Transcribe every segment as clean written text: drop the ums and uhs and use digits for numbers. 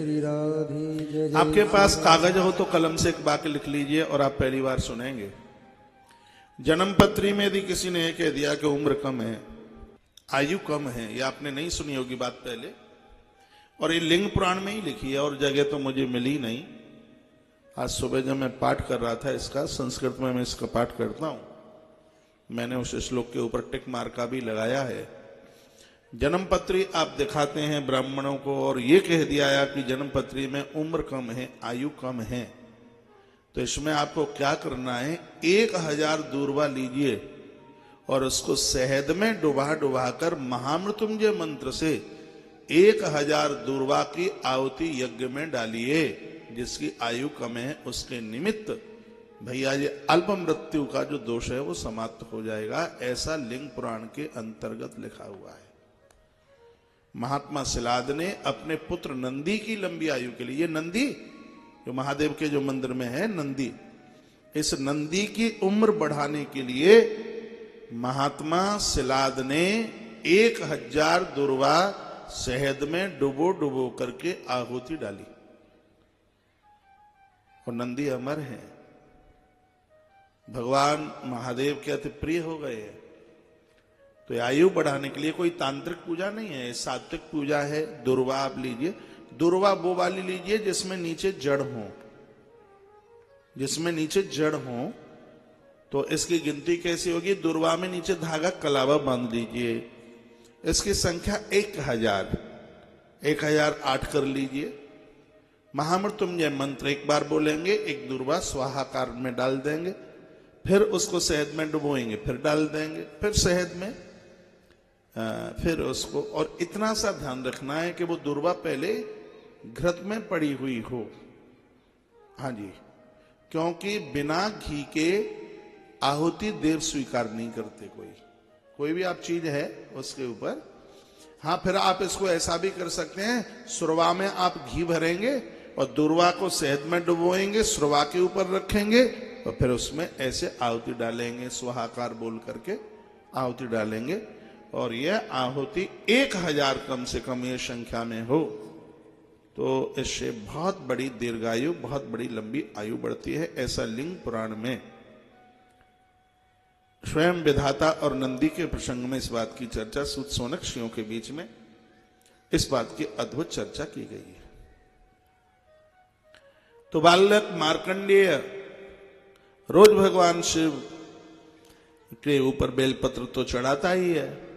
श्री राधे जय जय। आपके पास कागज हो तो कलम से एक वाक्य लिख लीजिए और आप पहली बार सुनेंगे। जन्म पत्री में यदि किसी ने कह दिया कि उम्र कम है, आयु कम है, ये आपने नहीं सुनी होगी बात पहले, और ये लिंग पुराण में ही लिखी है और जगह तो मुझे मिली नहीं। आज सुबह जब मैं पाठ कर रहा था इसका, संस्कृत में मैं इसका पाठ करता हूं, मैंने उस श्लोक के ऊपर टिक मार का भी लगाया है। जन्म पत्री आप दिखाते हैं ब्राह्मणों को और ये कह दिया कि जन्म पत्री में उम्र कम है, आयु कम है, तो इसमें आपको क्या करना है, 1000 दूर्वा लीजिए और उसको शहद में डुबा डुबा कर महामृत्युंजय मंत्र से 1000 दूर्वा की आहुति यज्ञ में डालिए। जिसकी आयु कम है उसके निमित्त भैया ये अल्प मृत्यु का जो दोष है वो समाप्त हो जाएगा। ऐसा लिंग पुराण के अंतर्गत लिखा हुआ है। महात्मा शिलाद ने अपने पुत्र नंदी की लंबी आयु के लिए, ये नंदी जो महादेव के जो मंदिर में है नंदी, इस नंदी की उम्र बढ़ाने के लिए महात्मा शिलाद ने 1000 दूर्वा शहद में डुबो डुबो करके आहुति डाली और नंदी अमर है, भगवान महादेव के अति प्रिय हो गए हैं। तो आयु बढ़ाने के लिए कोई तांत्रिक पूजा नहीं है, सात्विक पूजा है। दूर्वा आप लीजिए, दूर्वा वो वाली लीजिए जिसमें नीचे जड़ हो, जिसमें नीचे जड़ हो। तो इसकी गिनती कैसी होगी, दूर्वा में नीचे धागा कलावा बांध लीजिए। इसकी संख्या 1008 कर लीजिए। महामृत्युंजय मंत्र एक बार बोलेंगे, एक दूर्वा स्वाहाकार में डाल देंगे, फिर उसको शहद में डुबोएंगे, फिर डाल देंगे, फिर शहद में, फिर उसको, और इतना सा ध्यान रखना है कि वो दूर्वा पहले घृत में पड़ी हुई हो। हाँ जी, क्योंकि बिना घी के आहुति देव स्वीकार नहीं करते। कोई भी आप चीज है उसके ऊपर। हाँ, फिर आप इसको ऐसा भी कर सकते हैं, सुरवा में आप घी भरेंगे और दूर्वा को शहद में डुबोएंगे, सुरवा के ऊपर रखेंगे और फिर उसमें ऐसे आहुति डालेंगे, स्वाहाकार बोल करके आहुति डालेंगे। और यह आहुति 1000 कम से कम ये संख्या में हो तो इससे बहुत बड़ी दीर्घायु, बहुत बड़ी लंबी आयु बढ़ती है। ऐसा लिंग पुराण में स्वयं विधाता और नंदी के प्रसंग में इस बात की चर्चा सूत सोनक्षियों के बीच में इस बात की अद्भुत चर्चा की गई है। तो बालक मार्कंडेय रोज भगवान शिव के ऊपर बेलपत्र तो चढ़ाता ही है,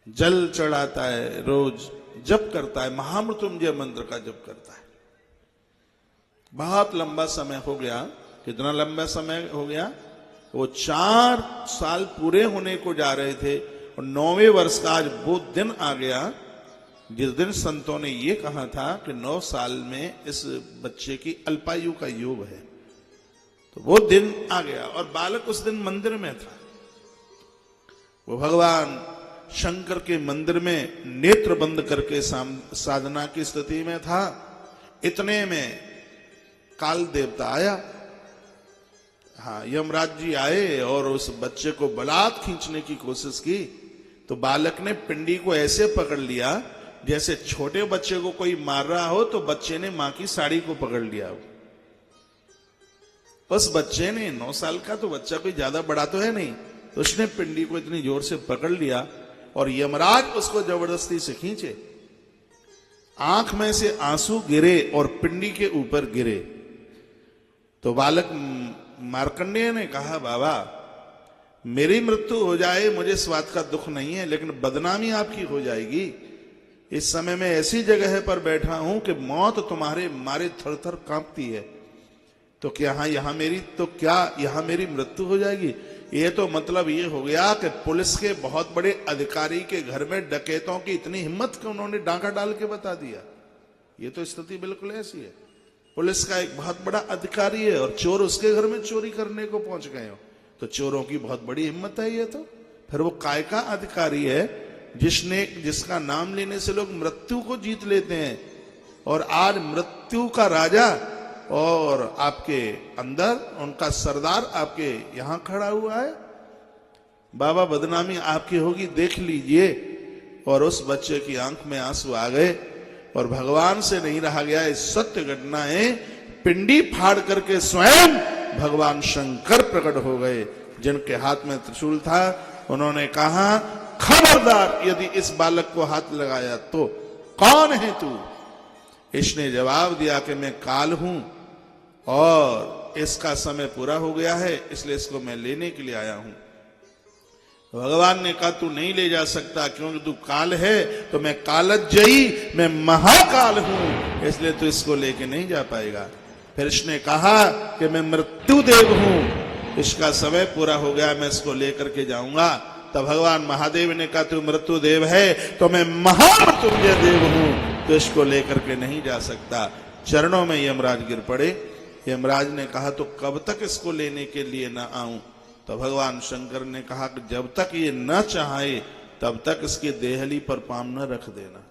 जल चढ़ाता है, रोज जप करता है, महामृत्युंजय मंत्र का जप करता है। बहुत लंबा समय हो गया। कितना लंबा समय हो गया, वो 4 साल पूरे होने को जा रहे थे और 9वें वर्ष का आज वो दिन आ गया जिस दिन संतों ने ये कहा था कि 9 साल में इस बच्चे की अल्पायु का योग है। तो वो दिन आ गया और बालक उस दिन मंदिर में था। वो भगवान शंकर के मंदिर में नेत्र बंद करके साधना की स्थिति में था। इतने में काल देवता आया। हाँ, यमराज जी आए और उस बच्चे को बलात् खींचने की कोशिश की। तो बालक ने पिंडी को ऐसे पकड़ लिया जैसे छोटे बच्चे को कोई मार रहा हो तो बच्चे ने मां की साड़ी को पकड़ लिया। उस बच्चे ने, 9 साल का तो बच्चा कोई ज्यादा बड़ा तो है नहीं, तो उसने पिंडी को इतनी जोर से पकड़ लिया और यमराज उसको जबरदस्ती से खींचे। आंख में से आंसू गिरे और पिंडी के ऊपर गिरे। तो बालक मार्कंडेय ने कहा, बाबा मेरी मृत्यु हो जाए मुझे इस बात का दुख नहीं है, लेकिन बदनामी आपकी हो जाएगी। इस समय मैं ऐसी जगह पर बैठा हूं कि मौत तुम्हारे मारे थर थर कांपती है। तो क्या यहां मेरी मृत्यु हो जाएगी? ये तो मतलब ये हो गया कि पुलिस के बहुत बड़े अधिकारी के घर में डकैतों की इतनी हिम्मत कि उन्होंने डांका डाल के बता दिया। ये तो स्थिति बिल्कुल ऐसी है। पुलिस का एक बहुत बड़ा अधिकारी है और चोर उसके घर में चोरी करने को पहुंच गए हो, तो चोरों की बहुत बड़ी हिम्मत है। ये तो फिर वो काय का अधिकारी है जिसका नाम लेने से लोग मृत्यु को जीत लेते हैं। और आज मृत्यु का राजा और आपके अंदर उनका सरदार आपके यहां खड़ा हुआ है। बाबा बदनामी आपकी होगी, देख लीजिए। और उस बच्चे की आंख में आंसू आ गए। और भगवान से नहीं रहा गया। इस सत्य घटनाएं पिंडी फाड़ करके स्वयं भगवान शंकर प्रकट हो गए, जिनके हाथ में त्रिशूल था। उन्होंने कहा, खबरदार यदि इस बालक को हाथ लगाया तो कौन है तू? इसने जवाब दिया कि मैं काल हूं और इसका समय पूरा हो गया है, इसलिए इसको मैं लेने के लिए आया हूं। भगवान ने कहा, तू नहीं ले जा सकता, क्योंकि तू काल है, तो मैं कालजयी, मैं महाकाल हूं, इसलिए तू इसको लेके नहीं जा पाएगा। फिर इसने कहा कि मैं मृत्युदेव हूं, इसका समय पूरा हो गया, मैं इसको लेकर के जाऊंगा। तब भगवान महादेव ने कहा, तू मृत्युदेव है तो मैं महामृत्युंजय देव हूं, तो इसको लेकर के नहीं जा सकता। चरणों में यमराज गिर पड़े। यमराज ने कहा, तो कब तक इसको लेने के लिए ना आऊं? तो भगवान शंकर ने कहा कि जब तक ये न चाहे तब तक इसकी देहली पर पांव न रख देना।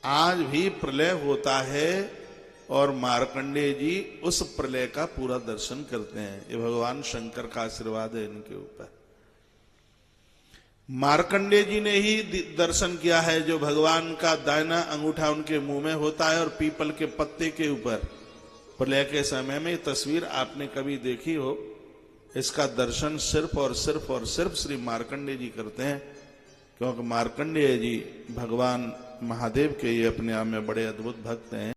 आज भी प्रलय होता है और मार्कंडेय जी उस प्रलय का पूरा दर्शन करते हैं। ये भगवान शंकर का आशीर्वाद है इनके ऊपर। मार्कंडेय जी ने ही दर्शन किया है, जो भगवान का दाहिना अंगूठा उनके मुंह में होता है और पीपल के पत्ते के ऊपर प्रलय के समय में। तस्वीर आपने कभी देखी हो? इसका दर्शन सिर्फ और सिर्फ और सिर्फ श्री मार्कंडेय जी करते हैं, क्योंकि मार्कंडेय जी भगवान महादेव के ये अपने आप में बड़े अद्भुत भक्त हैं।